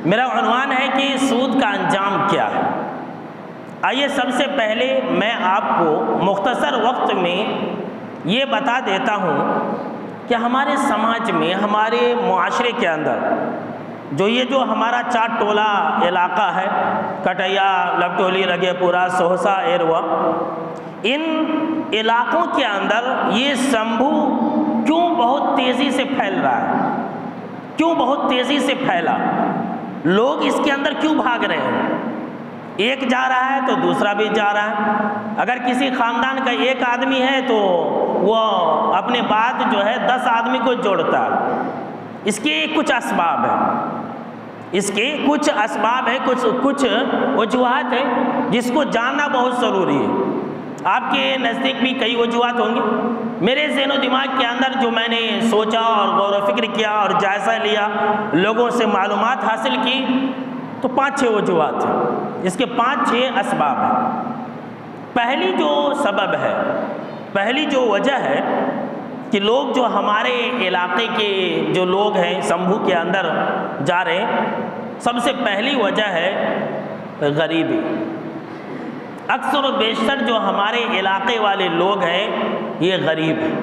میرا عنوان ہے کہ سود کا انجام کیا ہے۔ آئیے سب سے پہلے میں آپ کو مختصر وقت میں یہ بتا دیتا ہوں کہ ہمارے سماج میں، ہمارے معاشرے کے اندر جو ہمارا چار ٹولہ علاقہ ہے، کٹیا، لبٹولی، رگے پورا، سہسا، ایروا، ان علاقوں کے اندر یہ سمبھو کیوں بہت تیزی سے پھیل رہا ہے؟ کیوں بہت تیزی سے پھیلا؟ لوگ اس کے اندر کیوں بھاگ رہے ہیں؟ ایک جا رہا ہے تو دوسرا بھی جا رہا ہے۔ اگر کسی خاندان کا ایک آدمی ہے تو وہ اپنے بعد 10 آدمی کو جوڑتا ہے۔ اس کے کچھ اسباب ہیں، کچھ وجوہات ہیں جس کو جاننا بہت ضروری ہے۔ آپ کے نزدیک بھی کئی وجوہات ہوں گے۔ میرے ذہن و دماغ کے اندر جو میں نے سوچا اور غور و فکر کیا اور جائزہ لیا، لوگوں سے معلومات حاصل کی، تو 5-6 وجوہات ہیں۔ اس کے 5-6 اسباب ہیں۔ پہلی جو وجہ ہے کہ لوگ جو ہمارے علاقے کے جو لوگ ہیں سمبھو کے اندر جا رہے ہیں، سب سے پہلی وجہ ہے غریبی۔ اکثر و بیشتر جو ہمارے علاقے والے لوگ ہیں یہ غریب ہیں،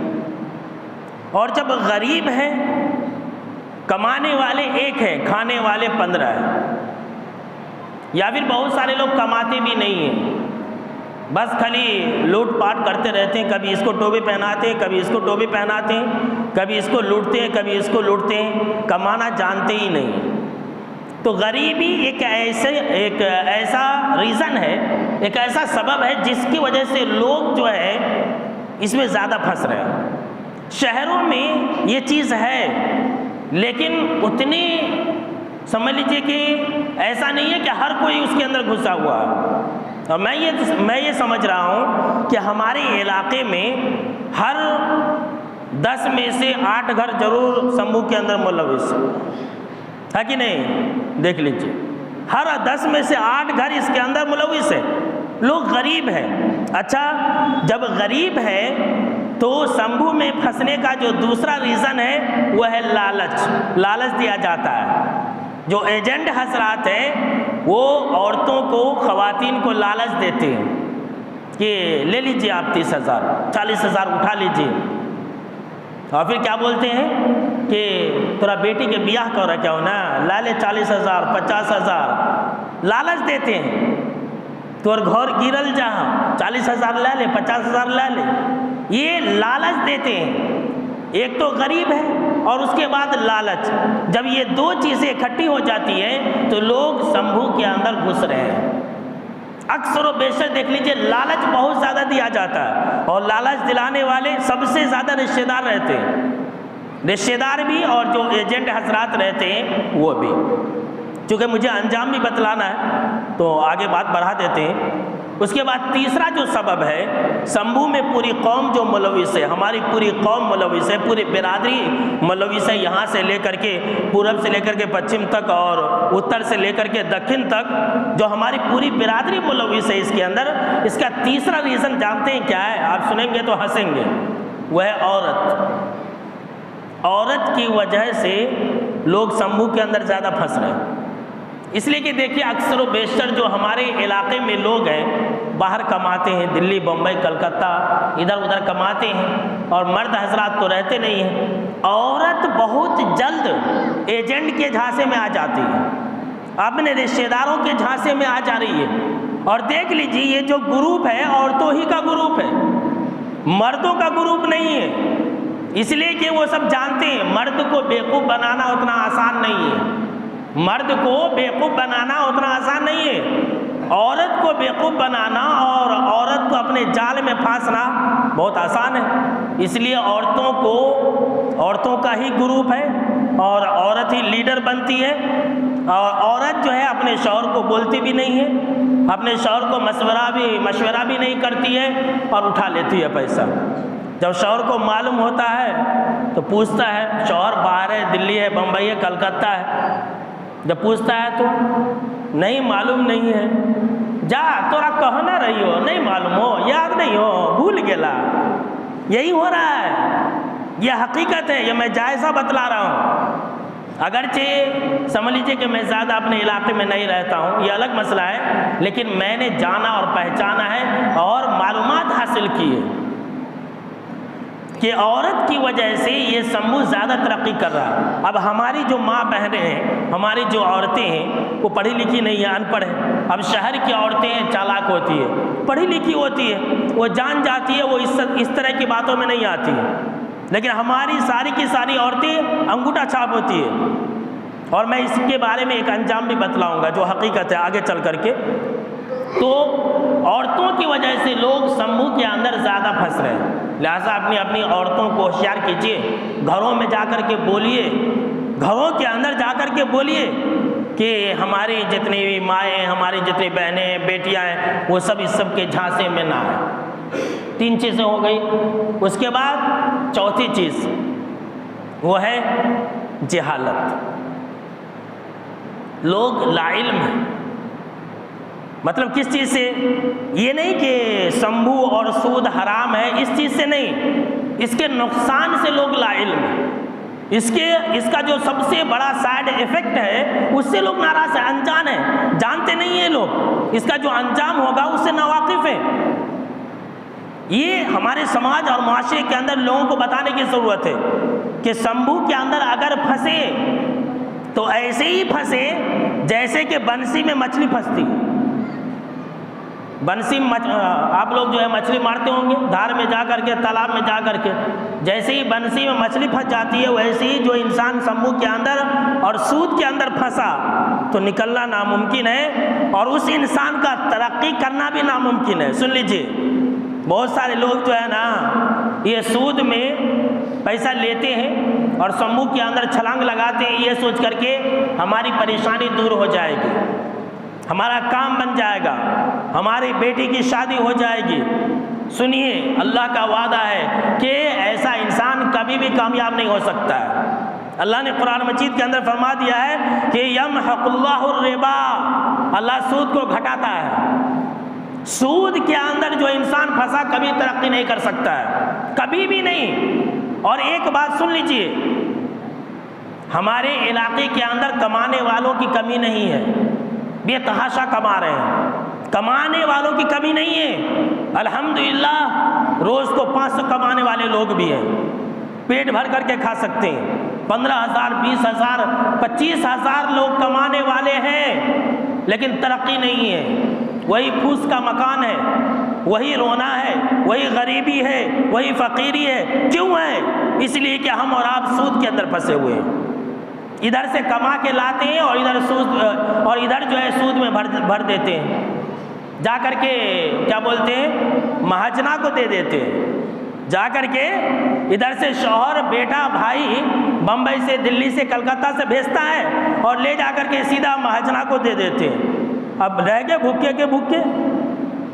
اور جب غریب ہیں، کمانے والے ایک ہیں، کھانے والے 15 ہیں، یا پھر بہت سارے لوگ کماتے بھی نہیں ہیں، بس خالی لوٹ پاٹ کرتے رہتے ہیں، کبھی اس کو ٹوپی پہناتے ہیں، کبھی اس کو ٹوپی پہناتے ہیں، کبھی اس کو لوٹتے ہیں، کبھی اس کو لوٹتے ہیں، کمانا جانتے ہی نہیں۔ تو غریبی ایک ایسا ریزن ہے، ایک ایسا سبب ہے جس کی وجہ سے لوگ اس میں زیادہ پھنس رہے ہیں۔ شہروں میں یہ چیز ہے، لیکن اتنی سمجھ لیجئے کہ ایسا نہیں ہے کہ ہر کوئی اس کے اندر گھسا ہوا ہے۔ اور میں یہ سمجھ رہا ہوں کہ ہمارے علاقے میں ہر 10 میں سے 8 گھر ضرور سمبھو کے اندر ملوث ہے کہ نہیں؟ دیکھ لیجئے، ہر 10 میں سے 8 گھر اس کے اندر ملوث ہے۔ لوگ غریب ہیں۔ اچھا، جب غریب ہے تو سمبھو میں پھنسنے کا جو دوسرا ریزن ہے وہ ہے لالچ دیا جاتا ہے۔ جو ایجنٹ حضرات ہیں وہ عورتوں کو، خواتین کو لالچ دیتے ہیں کہ لے لیجئے آپ 30,000 40,000 اٹھا لیجئے، اور پھر کیا بولتے ہیں کہ تھوڑا بیٹی کے بیاہ کر رکھا ہو نا، لا لے 40,000 50,000 لالچ دیتے ہیں۔ تو گھر گرل جہاں 40,000 لے لے، 50,000 لے لے، یہ لالچ دیتے ہیں۔ ایک تو غریب ہے اور اس کے بعد لالچ، جب یہ 2 چیزیں اکٹھی ہو جاتی ہیں تو لوگ سمبھو کے اندر گھس رہے ہیں۔ اکثر و بیشتر دیکھ لیجئے لالچ بہت زیادہ دیا جاتا ہے، اور لالچ دلانے والے سب سے زیادہ رشتہ دار رہتے ہیں، رشتہ دار بھی اور جو ایجنٹ حضرات رہتے ہیں وہ بھی۔ چونکہ مجھے انجام بھی بتلانا ہے تو آگے بات بڑھا دیتے ہیں۔ اس کے بعد تیسرا جو سبب ہے، سمبھو میں پوری قوم جو ملوث ہے، ہماری پوری قوم ملوث ہے، پوری برادری ملوث ہے، یہاں سے لے کر کے پورب سے لے کر کے پچھم تک اور اتر سے لے کر کے دکھن تک جو ہماری پوری برادری ملوث ہے اس کے اندر۔ اس کا تیسرا ریزن جانتے ہیں کیا ہے؟ آپ سنیں گے تو ہنسیں گے، وہ ہے عورت کی وجہ سے لوگ سمبھو کے اندر زیادہ پھنس رہے ہیں۔ اس لیے کہ دیکھیے اکثر و بیشتر جو ہمارے علاقے میں لوگ ہیں باہر کماتے ہیں، دلی، بمبئی، کلکتہ، ادھر ادھر کماتے ہیں، اور مرد حضرات تو رہتے نہیں ہیں۔ عورت بہت جلد ایجنٹ کے جھانسے میں آ جاتی ہے، اپنے رشتہ داروں کے جھانسے میں آ جا رہی ہے۔ اور دیکھ لیجیے یہ جو گروپ ہے عورتوں ہی کا گروپ ہے، مردوں کا گروپ نہیں ہے۔ اس لیے کہ وہ سب جانتے ہیں مرد کو بیوقوف بنانا اتنا آسان نہیں ہے، مرد کو بیوقوف بنانا اتنا آسان نہیں ہے، عورت کو بیوقوف بنانا اور عورت کو اپنے جال میں پھانسنا بہت آسان ہے۔ اس لیے عورتوں کا ہی گروپ ہے، اور عورت ہی لیڈر بنتی ہے، اور عورت اپنے شوہر کو بولتی بھی نہیں ہے، اپنے شوہر کو مشورہ بھی نہیں کرتی ہے، اور اٹھا لیتی ہے پیسہ۔ جب شوہر کو معلوم ہوتا ہے تو پوچھتا ہے، شوہر باہر ہے، دلی ہے، بمبئی ہے، کلکتہ ہے، جب پوچھتا ہے تو نہیں معلوم نہیں ہے، جا تورا کہہ نہ رہی ہو، نہیں معلوم ہو، یاد نہیں ہو، بھول گیا۔ یہی ہو رہا ہے، یہ حقیقت ہے، یہ میں جائزہ بتلا رہا ہوں۔ اگرچہ سمجھ لیجیے کہ میں زیادہ اپنے علاقے میں نہیں رہتا ہوں، یہ الگ مسئلہ ہے، لیکن میں نے جانا اور پہچانا ہے اور معلومات حاصل کی ہے کہ عورت کی وجہ سے یہ سمبو زیادہ ترقی کر رہا ہے۔ اب ہماری جو ماں بہنیں ہیں، ہماری جو عورتیں ہیں، وہ پڑھی لکھی نہیں ہیں، ان پڑھ ہیں۔ اب شہر کی عورتیں ہیں، چالاک ہوتی ہے، پڑھی لکھی ہوتی ہے، وہ جان جاتی ہے، وہ اس طرح کی باتوں میں نہیں آتی ہے، لیکن ہماری ساری کی ساری عورتیں انگوٹھا چھاپ ہوتی ہے۔ اور میں اس کے بارے میں ایک انجام بھی بتلاؤں گا جو حقیقت ہے آگے چل کر کے۔ تو عورتوں کی وجہ سے لوگ سمبو کے اندر زیادہ پھنس رہے ہیں، لہٰذا اپنی عورتوں کو ہوشیار کیجیے، گھروں میں جا کر کے بولیے، گھروں کے اندر جا کر کے بولیے کہ ہماری جتنی بھی مائیں، ہماری جتنی بہنیں بیٹیاں ہیں، وہ سب اس سب کے جھانسے میں نہ آئیں۔ 3 چیزیں ہو گئی۔ اس کے بعد چوتھی چیز وہ ہے جہالت۔ لوگ لا علم ہیں، مطلب کس چیز سے؟ یہ نہیں کہ سمبو اور سود حرام ہے، اس چیز سے نہیں، اس کے نقصان سے لوگ لا علم ہیں۔ اس کا جو سب سے بڑا سائیڈ ایفیکٹ ہے اس سے لوگ ناراض ہیں، انجان ہیں، جانتے نہیں ہیں لوگ، اس کا جو انجام ہوگا اس سے ناواقف ہیں۔ یہ ہمارے سماج اور معاشرے کے اندر لوگوں کو بتانے کی ضرورت ہے کہ سمبو کے اندر اگر پھنسے تو ایسے ہی پھنسے جیسے کہ بنسی میں مچھلی پھنستی ہے۔ بنسی آپ لوگ جو ہے مچھلی مارتے ہوں گے دھار میں جا کر کے، تالاب میں جا کر کے، جیسے ہی بنسی میں مچھلی پھنس جاتی ہے ویسے ہی جو انسان سمبو کے اندر اور سود کے اندر پھنسا تو نکلنا ناممکن ہے، اور اس انسان کا ترقی کرنا بھی ناممکن ہے۔ سن لیجئے، بہت سارے لوگ جو ہے نا یہ سود میں پیسہ لیتے ہیں اور سمبو کے اندر چھلانگ لگاتے ہیں یہ سوچ کر کے ہماری پریشانی دور ہو جائے گی، ہمارا کام بن جائے گا، ہماری بیٹی کی شادی ہو جائے گی۔ سنیے، اللہ کا وعدہ ہے کہ ایسا انسان کبھی بھی کامیاب نہیں ہو سکتا ہے۔ اللہ نے قرآن مجید کے اندر فرما دیا ہے کہ یمحق اللہ الربا، اللہ سود کو گھٹاتا ہے۔ سود کے اندر جو انسان پھنسا کبھی ترقی نہیں کر سکتا ہے، کبھی بھی نہیں۔ اور ایک بات سن لیجئے، ہمارے علاقے کے اندر کمانے والوں کی کمی نہیں ہے، بے تحاشا کما رہے ہیں، کمانے والوں کی کمی نہیں ہے۔ الحمدللہ روز کو 500 کمانے والے لوگ بھی ہیں، پیٹ بھر کر کے کھا سکتے ہیں۔ 15,000 20,000 25,000 لوگ کمانے والے ہیں، لیکن ترقی نہیں ہے۔ وہی پھوس کا مکان ہے، وہی رونا ہے، وہی غریبی ہے، وہی فقیری ہے۔ کیوں ہے؟ اس لیے کہ ہم اور آپ سود کے اندر پھنسے ہوئے ہیں، ادھر سے کما کے لاتے ہیں اور ادھر جو ہے سود میں بھر دیتے ہیں، جا کر کے کیا بولتے ہیں مہاجنا کو دے دیتے ہیں، جا کر کے ادھر سے شوہر بیٹا بھائی بمبئی سے دلی سے کلکتہ سے بھیجتا ہے اور لے جا کر کے سیدھا مہاجنا کو دے دیتے ہیں۔ اب رہ گئے بھوکے کے بھوکے۔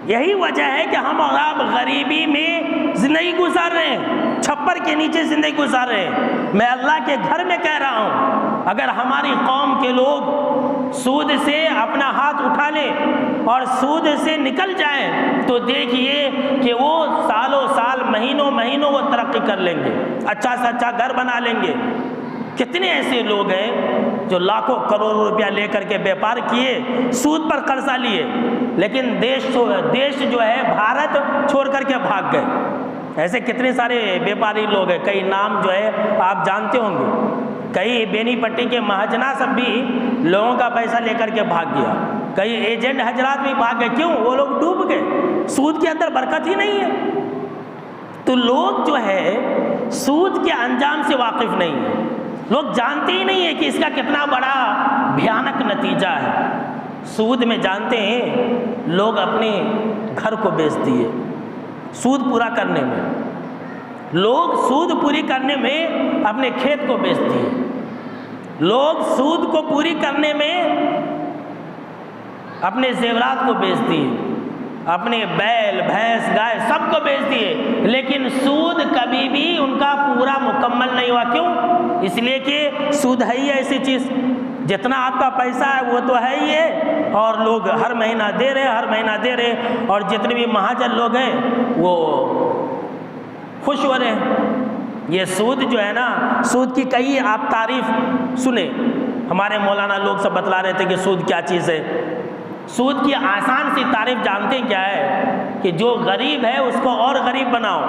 یہی وجہ ہے کہ ہم اور آپ غریبی میں زندگی گزار رہے ہیں، چھپر کے نیچے زندگی گزار رہے ہیں۔ میں اللہ کے گھر میں کہہ رہا ہوں، اگر ہماری قوم کے لوگ سود سے اپنا ہاتھ اٹھا لیں اور سود سے نکل جائیں تو دیکھیے کہ وہ سالوں سال مہینوں مہینوں وہ ترقی کر لیں گے، اچھا سے اچھا گھر بنا لیں گے۔ کتنے ایسے لوگ ہیں جو لاکھوں کروڑوں روپیہ لے کر کے بیپار کیے، سود پر قرضہ لیے، لیکن دیش جو ہے بھارت چھوڑ کر کے بھاگ گئے۔ ایسے کتنے سارے بیپاری لوگ ہیں، کئی نام جو ہے آپ جانتے ہوں گے۔ کئی بینی پٹی کے مہاجنا سب بھی لوگوں کا پیسہ لے کر کے بھاگ گیا، کئی ایجنٹ حضرات بھی بھاگ گئے۔ کیوں؟ وہ لوگ ڈوب گئے، سود کے اندر برکت ہی نہیں ہے۔ تو لوگ جو ہے سود کے انجام سے واقف نہیں ہیں، لوگ جانتے ہی نہیں ہیں کہ اس کا کتنا بڑا بھیانک نتیجہ ہے۔ سود میں جانتے ہیں لوگ اپنے گھر کو بیچ دیے سود پورا کرنے میں، لوگ سود پوری کرنے میں اپنے کھیت کو بیچ دیے، لوگ سود کو پوری کرنے میں اپنے زیورات کو بیچ دیے، اپنے بیل بھینس گائے سب کو بیچ دیے، لیکن سود کبھی بھی ان کا پورا مکمل نہیں ہوا۔ کیوں؟ اس لیے کہ سود ہے ہی ایسی چیز، جتنا آپ کا پیسہ ہے وہ تو ہے ہی ہے، اور لوگ ہر مہینہ دے رہے، اور جتنے بھی مہاجن لوگ ہیں وہ خوش ہو رہے ہیں۔ یہ سود جو ہے نا، سود کی کئی آپ تعریف سنیں، ہمارے مولانا لوگ سب بتلا رہے تھے کہ سود کیا چیز ہے۔ سود کی آسان سی تعریف جانتے کیا ہے؟ کہ جو غریب ہے اس کو اور غریب بناؤ،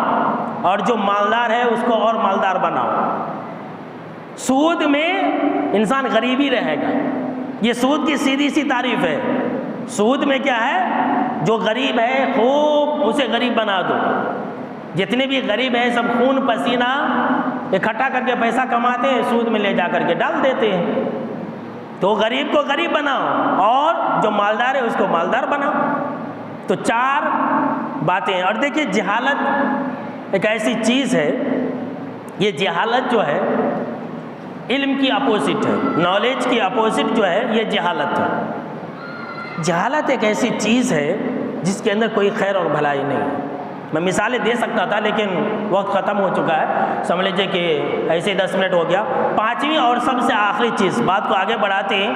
اور جو مالدار ہے اس کو اور مالدار بناؤ۔ سود میں انسان غریب ہی رہے گا، یہ سود کی سیدھی سی تعریف ہے۔ سود میں کیا ہے؟ جو غریب ہے خوب اسے غریب بنا دو۔ جتنے بھی غریب ہیں سب خون پسینہ اکٹھا کر کے پیسہ کماتے ہیں، سود میں لے جا کر کے ڈال دیتے ہیں۔ تو غریب کو غریب بناؤ اور جو مالدار ہے اس کو مالدار بناؤ۔ تو 4 باتیں ہیں۔ اور دیکھیے جہالت ایک ایسی چیز ہے، یہ جہالت جو ہے علم کی اپوزٹ ہے، نالج کی اپوزٹ جو ہے یہ جہالت ہے۔ جہالت ایک ایسی چیز ہے جس کے اندر کوئی خیر اور بھلائی نہیں ہے۔ میں مثالیں دے سکتا تھا لیکن وقت ختم ہو چکا ہے، سمجھ لیجیے کہ ایسے 10 منٹ ہو گیا۔ 5ویں اور سب سے آخری چیز، بات کو آگے بڑھاتے ہیں،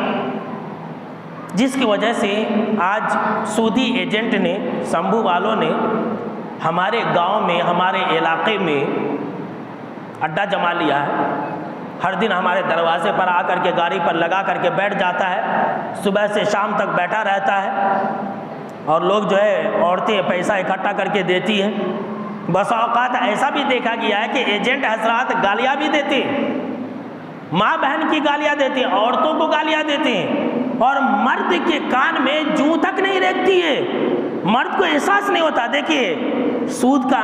جس کی وجہ سے آج سودی ایجنٹ نے، سمبھو والوں نے ہمارے گاؤں میں، ہمارے علاقے میں اڈا جما لیا ہے۔ ہر دن ہمارے دروازے پر آ کر کے گاڑی پر لگا کر کے بیٹھ جاتا ہے، صبح سے شام تک بیٹھا رہتا ہے، اور لوگ جو ہے عورتیں پیسہ اکٹھا کر کے دیتی ہیں۔ بس اوقات ایسا بھی دیکھا گیا ہے کہ ایجنٹ حضرات گالیاں بھی دیتے ہیں، ماں بہن کی گالیاں دیتے ہیں، عورتوں کو گالیاں دیتے ہیں، اور مرد کے کان میں جوں تک نہیں رہتی ہے، مرد کو احساس نہیں ہوتا۔ دیکھیے سود کا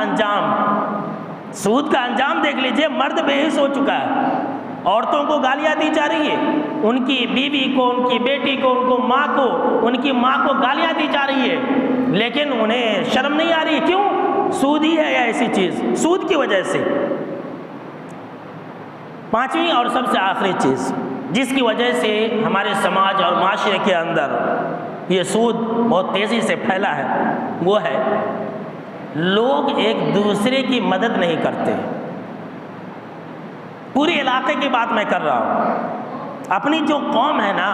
انجام دیکھ لیجئے، مرد بے حس ہو چکا ہے، عورتوں کو گالیاں دی جا رہی ہیں، ان کی بیوی کو، ان کی بیٹی کو، ان کی ماں کو گالیاں دی جا رہی ہے، لیکن انہیں شرم نہیں آ رہی۔ کیوں؟ سود ہی ہے ایسی چیز، سود کی وجہ سے۔ 5ویں اور سب سے آخری چیز جس کی وجہ سے ہمارے سماج اور معاشرے کے اندر یہ سود بہت تیزی سے پھیلا ہے، وہ ہے لوگ ایک دوسرے کی مدد نہیں کرتے۔ پورے علاقے کی بات میں کر رہا ہوں۔ اپنی جو قوم ہے نا،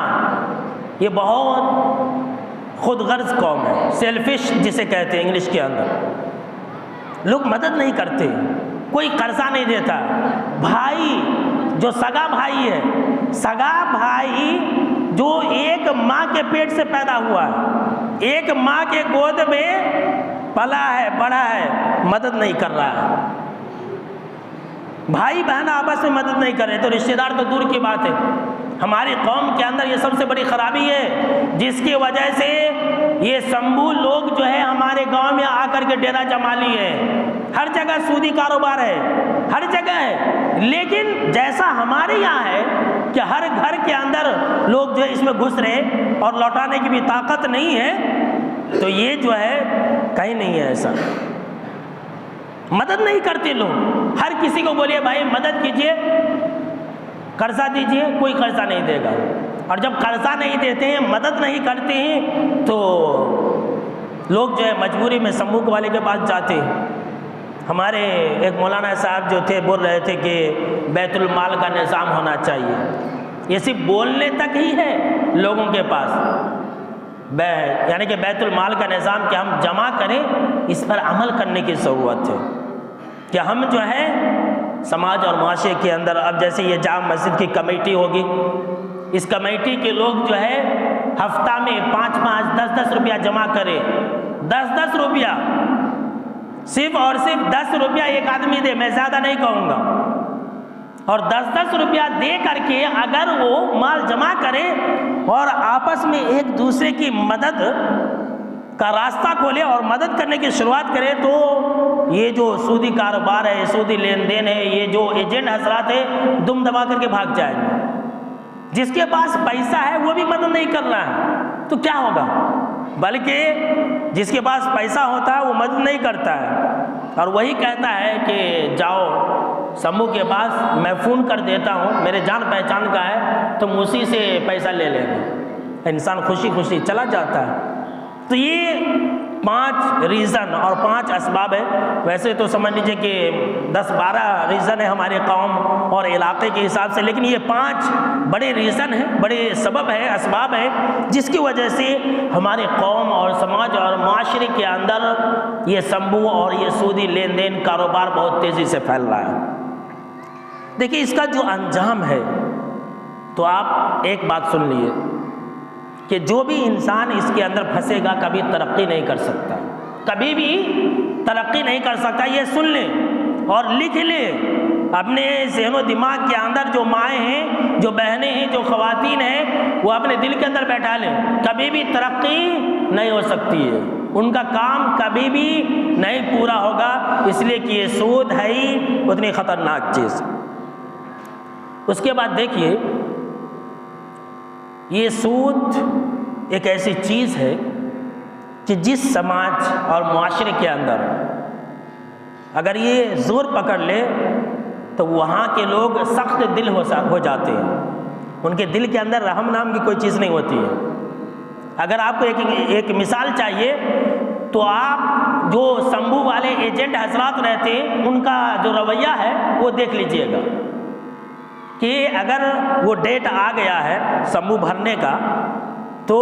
یہ بہت خود غرض قوم ہے، سیلفش جسے کہتے ہیں انگلش کے اندر۔ لوگ مدد نہیں کرتے، کوئی قرضہ نہیں دیتا۔ بھائی جو سگا بھائی ہے، سگا بھائی جو ایک ماں کے پیٹ سے پیدا ہوا ہے، ایک ماں کے گود میں پلا ہے، بڑا ہے، مدد نہیں کر رہا ہے۔ بھائی بہن آپس میں مدد نہیں کر رہے تو رشتہ دار تو دور کی بات ہے۔ ہماری قوم کے اندر یہ سب سے بڑی خرابی ہے، جس کی وجہ سے یہ سمبھو لوگ جو ہے ہمارے گاؤں میں آ کر کے ڈیرا جما لیے ہیں۔ ہر جگہ سودی کاروبار ہے، ہر جگہ ہے، لیکن جیسا ہمارے یہاں ہے کہ ہر گھر کے اندر لوگ جو ہے اس میں گھس رہے اور لوٹانے کی بھی طاقت نہیں ہے، تو یہ جو ہے کہیں نہیں ہے ایسا۔ مدد نہیں کرتے لوگ، ہر کسی کو بولیے بھائی مدد کیجئے، قرضہ دیجئے، کوئی قرضہ نہیں دے گا۔ اور جب قرضہ نہیں دیتے ہیں، مدد نہیں کرتے ہیں، تو لوگ جو ہے مجبوری میں سمبھو والے کے پاس جاتے ہیں۔ ہمارے ایک مولانا صاحب جو تھے بول رہے تھے کہ بیت المال کا نظام ہونا چاہیے۔ یہ صرف بولنے تک ہی ہے لوگوں کے پاس، یعنی کہ بیت المال کا نظام کہ ہم جمع کریں، اس پر عمل کرنے کی ضرورت ہے کہ ہم جو ہے سماج اور معاشرے کے اندر، اب جیسے یہ جامع مسجد کی کمیٹی ہوگی، اس کمیٹی کے لوگ جو ہے ہفتہ میں 5-5 10-10 روپیہ جمع کرے، 10-10 روپیہ، صرف اور صرف 10 روپیہ ایک آدمی دے، میں زیادہ نہیں کہوں گا، اور 10-10 روپیہ دے کر کے اگر وہ مال جمع کرے اور آپس میں ایک دوسرے کی مدد کا راستہ کھولے اور مدد کرنے کی شروعات کرے، تو یہ جو سودی کاروبار ہے، سودی لین دین ہے، یہ جو ایجنٹ حضرات ہے دم دبا کر کے بھاگ جائیں گے۔ جس کے پاس پیسہ ہے وہ بھی مدد نہیں کر رہا ہے تو کیا ہوگا؟ بلکہ جس کے پاس پیسہ ہوتا ہے وہ مدد نہیں کرتا ہے، اور وہی کہتا ہے کہ جاؤ سمبھو کے پاس، میں فون کر دیتا ہوں، میرے جان پہچان کا ہے، تم اسی سے پیسہ لے لینا۔ انسان خوشی خوشی چلا جاتا ہے۔ تو یہ 5 ریزن اور 5 اسباب ہے۔ ویسے تو سمجھ لیجئے کہ 10-12 ریزن ہے ہمارے قوم اور علاقے کے حساب سے، لیکن یہ 5 بڑے ریزن ہیں، بڑے سبب ہیں، اسباب ہیں، جس کی وجہ سے ہمارے قوم اور سماج اور معاشرے کے اندر یہ سمبھو اور یہ سودی لین دین کاروبار بہت تیزی سے پھیل رہا ہے۔ دیکھیں اس کا جو انجام ہے تو آپ ایک بات سن لیے کہ جو بھی انسان اس کے اندر پھنسے گا کبھی ترقی نہیں کر سکتا، کبھی بھی ترقی نہیں کر سکتا۔ یہ سن لیں اور لکھ لیں اپنے ذہن و دماغ کے اندر، جو مائیں ہیں، جو بہنیں ہیں، جو خواتین ہیں، وہ اپنے دل کے اندر بیٹھا لیں، کبھی بھی ترقی نہیں ہو سکتی ہے، ان کا کام کبھی بھی نہیں پورا ہوگا، اس لیے کہ یہ سود ہے ہی اتنی خطرناک چیز۔ اس کے بعد دیکھیے، یہ سود ایک ایسی چیز ہے کہ جس سماج اور معاشرے کے اندر اگر یہ زور پکڑ لے تو وہاں کے لوگ سخت دل ہو جاتے ہیں، ان کے دل کے اندر رحم نام کی کوئی چیز نہیں ہوتی ہے۔ اگر آپ کو ایک مثال چاہیے تو آپ جو سمبو والے ایجنٹ حضرات رہتے ہیں ان کا جو رویہ ہے وہ دیکھ لیجئے گا کہ اگر وہ ڈیٹ آ گیا ہے سمبو بھرنے کا تو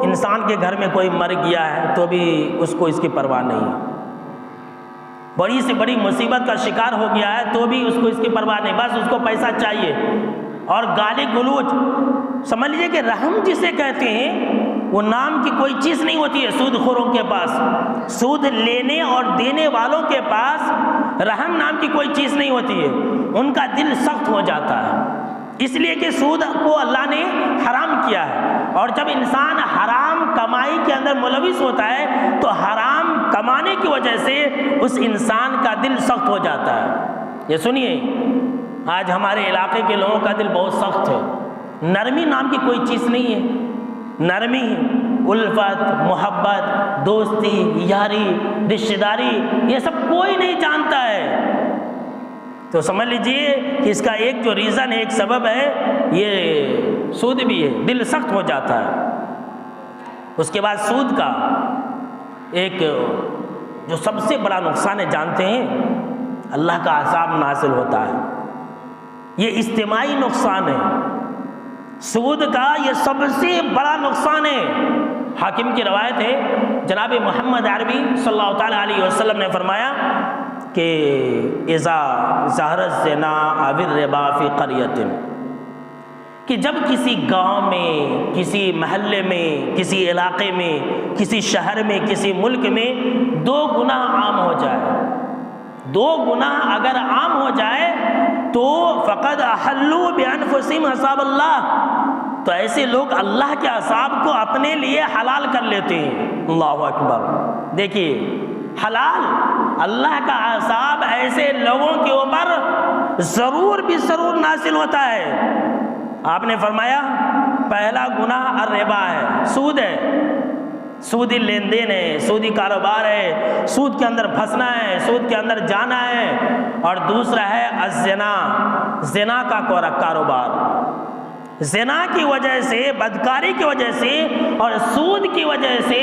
انسان کے گھر میں کوئی مر گیا ہے تو بھی اس کو اس کی پرواہ نہیں ہے، بڑی سے بڑی مصیبت کا شکار ہو گیا ہے تو بھی اس کو اس کی پرواہ نہیں، بس اس کو پیسہ چاہیے۔ اور گالی گلوچ، سمجھ لیجیے کہ رحم جسے کہتے ہیں وہ نام کی کوئی چیز نہیں ہوتی ہے سود خوروں کے پاس، سود لینے اور دینے والوں کے پاس رحم نام کی کوئی چیز نہیں ہوتی ہے، ان کا دل سخت ہو جاتا ہے، اس لیے کہ سود کو اللہ نے حرام کیا ہے۔ اور جب انسان حرام کمائی کے اندر ملوث ہوتا ہے تو حرام کمانے کی وجہ سے اس انسان کا دل سخت ہو جاتا ہے۔ یہ سنیے، آج ہمارے علاقے کے لوگوں کا دل بہت سخت ہے، نرمی نام کی کوئی چیز نہیں ہے، نرمی، الفت، محبت، دوستی، یاری، رشتہ داری، یہ سب کوئی نہیں جانتا ہے۔ تو سمجھ لیجئے کہ اس کا ایک جو ریزن ہے، ایک سبب ہے، یہ سود بھی ہے، دل سخت ہو جاتا ہے۔ اس کے بعد سود کا ایک جو سب سے بڑا نقصان ہے جانتے ہیں، اللہ کا عذاب نازل ہوتا ہے، یہ اجتماعی نقصان ہے، سود کا یہ سب سے بڑا نقصان ہے۔ حاکم کی روایت ہے، جناب محمد عربی صلی اللہ تعالیٰ علیہ وسلم نے فرمایا کہ اذا ظہر الزنا او الربا فی قریۃ، کہ جب کسی گاؤں میں، کسی محلے میں، کسی علاقے میں، کسی شہر میں، کسی ملک میں دو گناہ عام ہو جائے، دو گناہ اگر عام ہو جائے تو فقد احلوا بانفسہم عذاب اللہ، تو ایسے لوگ اللہ کے عذاب کو اپنے لیے حلال کر لیتے ہیں۔ اللہ اکبر! دیکھیے، حلال، اللہ کا عذاب ایسے لوگوں کے اوپر ضرور بھی ضرور نازل ہوتا ہے۔ آپ نے فرمایا پہلا گناہ الربا ہے، سود ہے، سودی لین دین ہے، سودی کاروبار ہے، سود کے اندر پھنسنا ہے، سود کے اندر جانا ہے۔ اور دوسرا ہے الزنا، زنا کا کاروبار، زنا کی وجہ سے، بدکاری کی وجہ سے اور سود کی وجہ سے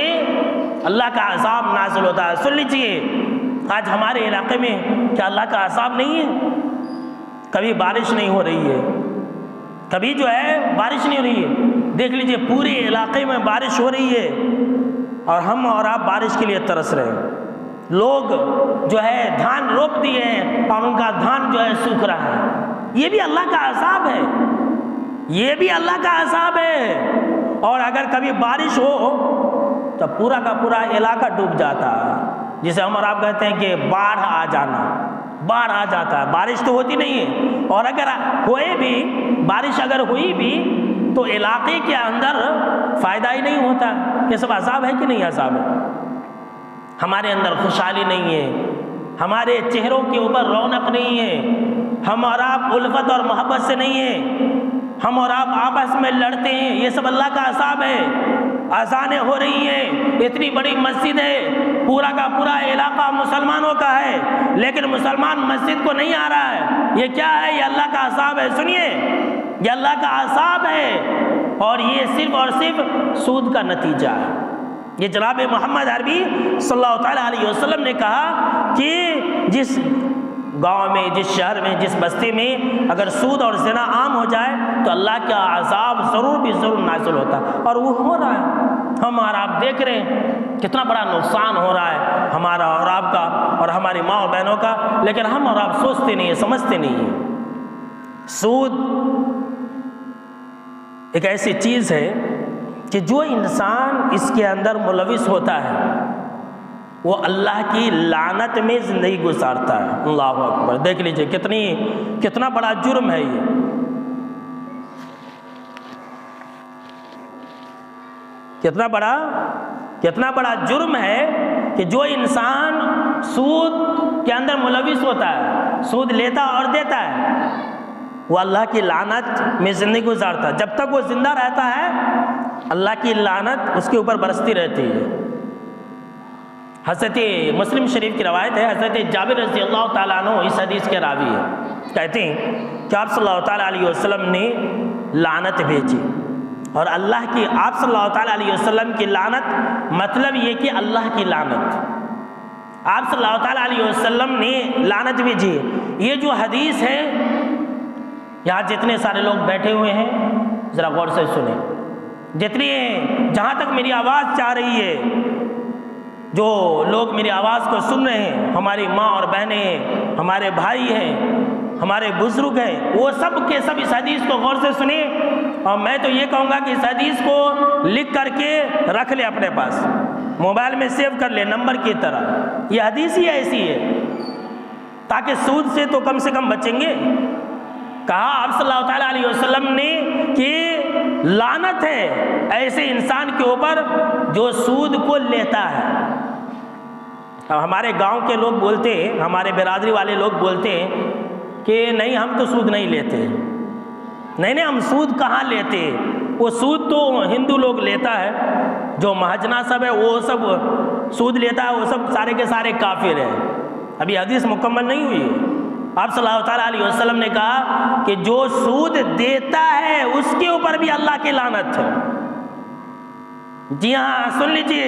اللہ کا عذاب نازل ہوتا ہے۔ سن لیجئے، آج ہمارے علاقے میں کیا اللہ کا عذاب نہیں ہے؟ کبھی بارش نہیں ہو رہی ہے، کبھی جو ہے بارش نہیں ہو رہی ہے، دیکھ لیجئے پورے علاقے میں بارش ہو رہی ہے اور ہم اور آپ بارش کے لیے ترس رہے ہیں۔ لوگ جو ہے دھان روپ دیے ہیں اور ان کا دھان جو ہے سوکھ رہا ہے، یہ بھی اللہ کا عذاب ہے، یہ بھی اللہ کا عذاب ہے۔ اور اگر کبھی بارش ہو تو پورا کا پورا علاقہ ڈوب جاتا ہے، جسے ہم اور آپ کہتے ہیں کہ باڑھ آ جانا، باڑھ آ جاتا ہے، بارش تو ہوتی نہیں ہے، اور اگر ہوئے بھی، بارش اگر ہوئی بھی تو علاقے کے اندر فائدہ ہی نہیں ہوتا۔ یہ سب عذاب ہے کہ نہیں عذاب ہے؟ ہمارے اندر خوشحالی نہیں ہے، ہمارے چہروں کے اوپر رونق نہیں ہے، ہم اور آپ الفت اور محبت سے نہیں ہیں، ہم اور آپ آپس میں لڑتے ہیں، یہ سب اللہ کا عذاب ہے۔ اذانیں ہو رہی ہیں، اتنی بڑی مسجد ہے، پورا کا پورا علاقہ مسلمانوں کا ہے، لیکن مسلمان مسجد کو نہیں آ رہا ہے، یہ کیا ہے؟ یہ اللہ کا عذاب ہے۔ سنیے، یہ اللہ کا عذاب ہے اور یہ صرف اور صرف سود کا نتیجہ ہے۔ یہ جناب محمد عربی صلی اللہ تعالیٰ علیہ وسلم نے کہا کہ جس گاؤں میں، جس شہر میں، جس بستی میں اگر سود اور زنا عام ہو جائے تو اللہ کا عذاب ضرور بھی ضرور نازل ہوتا ہے، اور وہ ہو رہا ہے۔ ہم اور آپ دیکھ رہے ہیں کتنا بڑا نقصان ہو رہا ہے ہمارا اور آپ کا اور ہماری ماں اور بہنوں کا، لیکن ہم اور آپ سوچتے نہیں ہیں، سمجھتے نہیں ہیں۔ سود ایک ایسی چیز ہے کہ جو انسان اس کے اندر ملوث ہوتا ہے وہ اللہ کی لعنت میں زندگی گزارتا ہے۔ اللہ اکبر، دیکھ لیجئے کتنا بڑا جرم ہے یہ۔ کتنا بڑا جرم ہے کہ جو انسان سود کے اندر ملوث ہوتا ہے، سود لیتا اور دیتا ہے، وہ اللہ کی لعنت میں زندگی گزارتا ہے۔ جب تک وہ زندہ رہتا ہے اللہ کی لعنت اس کے اوپر برستی رہتی ہے۔ حضرت مسلم شریف کی روایت ہے، حضرت جابر رضی اللہ تعالیٰ عنہ اس حدیث کے راوی ہے، کہتے ہیں کہ آپ صلی اللہ تعالیٰ علیہ وسلم نے لعنت بھیجی، اور اللہ کی آپ صلی اللہ تعالیٰ علیہ وسلم کی لعنت مطلب یہ کہ اللہ کی لعنت، آپ صلی اللہ تعالیٰ علیہ وسلم نے لعنت بھیجی۔ یہ جو حدیث ہے، یہاں جتنے سارے لوگ بیٹھے ہوئے ہیں ذرا غور سے سنیں، جہاں تک میری آواز جا رہی ہے، جو لوگ میری آواز کو سن رہے ہیں، ہماری ماں اور بہنیں ہیں، ہمارے بھائی ہیں، ہمارے بزرگ ہیں، وہ سب کے سب اس حدیث کو غور سے سنیں، اور میں تو یہ کہوں گا کہ اس حدیث کو لکھ کر کے رکھ لیں اپنے پاس، موبائل میں سیو کر لیں نمبر کی طرح۔ یہ حدیث ہی ایسی ہے تاکہ سود سے تو کم سے کم بچیں گے۔ کہا آپ صلی اللہ تعالیٰ علیہ وسلم نے کہ لعنت ہے ایسے انسان کے اوپر جو سود کو لیتا ہے۔ ہمارے گاؤں کے لوگ بولتے ہیں، ہمارے برادری والے لوگ بولتے ہیں کہ نہیں ہم تو سود نہیں لیتے، نہیں ہم سود کہاں لیتے، وہ سود تو ہندو لوگ لیتا ہے، جو مہاجنا سب ہے وہ سب سود لیتا ہے، وہ سب سارے کے سارے کافر ہیں۔ ابھی حدیث مکمل نہیں ہوئی ہے۔ آپ صلی اللہ تعالیٰ علیہ وسلم نے کہا کہ جو سود دیتا ہے اس کے اوپر بھی اللہ کی لعنت ہے۔ جی ہاں، سن لیجئے،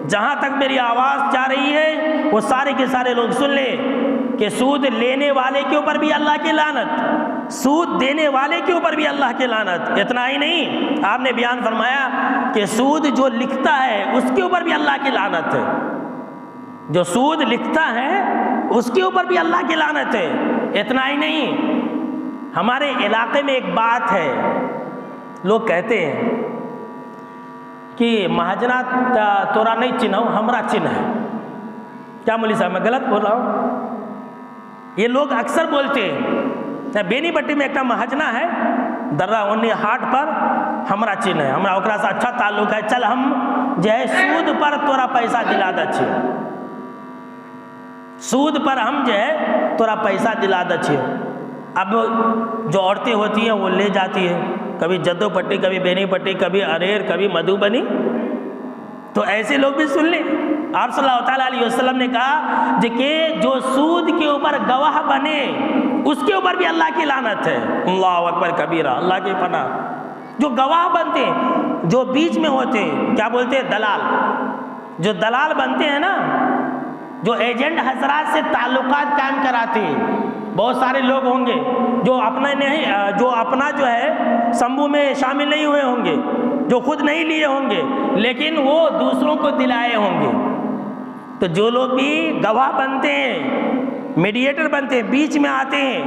جہاں تک میری آواز جا رہی ہے وہ سارے کے سارے لوگ سن لیں کہ سود لینے والے کے اوپر بھی اللہ کی لعنت، سود دینے والے کے اوپر بھی اللہ کی لعنت۔ اتنا ہی نہیں، آپ نے بیان فرمایا کہ سود جو لکھتا ہے اس کے اوپر بھی اللہ کی لعنت ہے، جو سود لکھتا ہے اس کے اوپر بھی اللہ کی لعنت ہے۔ اتنا ہی نہیں، ہمارے علاقے میں ایک بات ہے، لوگ کہتے ہیں کہ مہاجنا تورا نہیں چنھو ہمرا چنھ ہے۔ کیا مولوی صاحب میں غلط بول رہا ہوں؟ یہ لوگ اکثر بولتے ہیں، بینی بٹی میں ایک مہاجنا ہے، درہ اونی ہاٹ پر ہمرا چنھ ہے، ہمارا اوکرا سے اچھا تعلق ہے، چل ہم جو ہے سود پر تورا پیسہ دلا دچھے، سود پر ہم جو ہے تورا پیسہ دلا دچھے۔ اب جو عورتیں ہوتی ہیں وہ لے جاتی ہیں، کبھی جدو پٹی، کبھی بینی پٹی، کبھی اریر، کبھی مدھوبنی، تو ایسے لوگ بھی سن لیں۔ آپ صلی اللہ تعالیٰ علیہ وسلم نے کہا کہ جو سود کے اوپر گواہ بنے اس کے اوپر بھی اللہ کی لعنت ہے۔ اللہ اکبر کبیرہ، اللہ کی پناہ۔ جو گواہ بنتے ہیں، جو بیچ میں ہوتے ہیں، کیا بولتے ہیں، دلال، جو دلال بنتے ہیں نا، جو ایجنٹ حضرات سے تعلقات قائم کراتے ہیں، بہت سارے لوگ ہوں گے جو اپنا جو ہے سمبو میں شامل نہیں ہوئے ہوں گے، جو خود نہیں لیے ہوں گے لیکن وہ دوسروں کو دلائے ہوں گے۔ تو جو لوگ بھی گواہ بنتے ہیں، میڈیٹر بنتے ہیں، بیچ میں آتے ہیں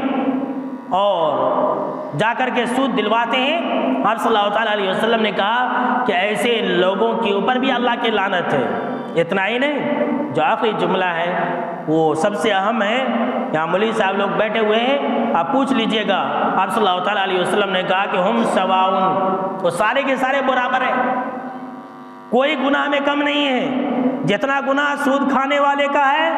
اور جا کر کے سود دلواتے ہیں، آپ صلی اللہ تعالیٰ علیہ وسلم نے کہا کہ ایسے لوگوں کے اوپر بھی اللہ کی لعنت ہے۔ اتنا ہی نہیں، جو آخری جملہ ہے وہ سب سے اہم ہے، یہاں مولوی صاحب لوگ بیٹھے ہوئے ہیں، آپ پوچھ لیجئے گا، آپ صلی اللہ تعالیٰ علیہ وسلم نے کہا کہ ہم سواؤن، وہ سارے کے سارے برابر ہیں، کوئی گناہ میں کم نہیں ہے۔ جتنا گناہ سود کھانے والے کا ہے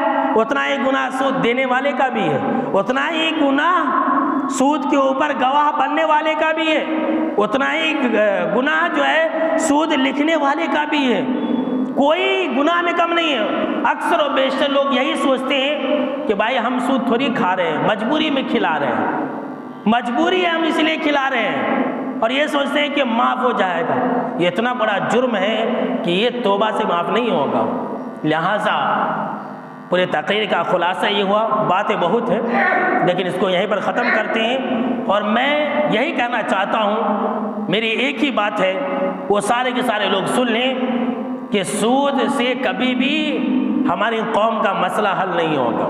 اتنا ہی گناہ سود دینے والے کا بھی ہے، اتنا ہی گناہ سود کے اوپر گواہ بننے والے کا بھی ہے، اتنا ہی گناہ جو ہے سود لکھنے والے کا بھی ہے، کوئی گناہ میں کم نہیں ہے۔ اکثر و بیشتر لوگ یہی سوچتے ہیں کہ بھائی ہم سود تھوڑی کھا رہے ہیں، مجبوری میں کھلا رہے ہیں، مجبوری ہے ہم اس لیے کھلا رہے ہیں، اور یہ سوچتے ہیں کہ معاف ہو جائے گا۔ یہ اتنا بڑا جرم ہے کہ یہ توبہ سے معاف نہیں ہوگا۔ لہٰذا پورے تقریر کا خلاصہ یہ ہوا، باتیں بہت ہیں لیکن اس کو یہیں پر ختم کرتے ہیں، اور میں یہی کہنا چاہتا ہوں، میری ایک ہی بات ہے، وہ سارے کے سارے لوگ سن لیں کہ سود سے کبھی بھی ہماری قوم کا مسئلہ حل نہیں ہوگا۔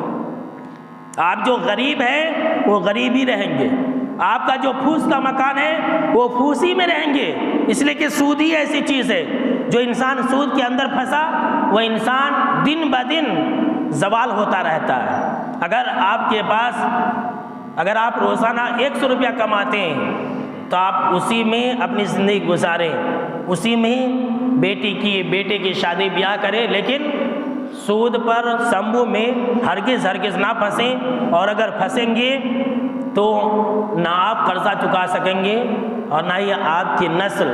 آپ جو غریب ہیں وہ غریب ہی رہیں گے، آپ کا جو پھوس کا مکان ہے وہ پھوس ہی میں رہیں گے، اس لیے کہ سود ہی ایسی چیز ہے جو انسان سود کے اندر پھنسا وہ انسان دن بدن زوال ہوتا رہتا ہے۔ اگر آپ روزانہ 100 روپیہ کماتے ہیں تو آپ اسی میں اپنی زندگی گزاریں، اسی میں بیٹے کی شادی بیاہ کریں، لیکن سود پر سمبو میں ہرگز نہ پھنسیں، اور اگر پھنسیں گے تو نہ آپ قرضہ چکا سکیں گے اور نہ ہی آپ کی نسل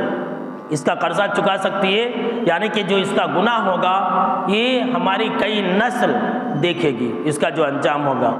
اس کا قرضہ چکا سکتی ہے، یعنی کہ جو اس کا گناہ ہوگا یہ ہماری کئی نسل دیکھے گی، اس کا جو انجام ہوگا۔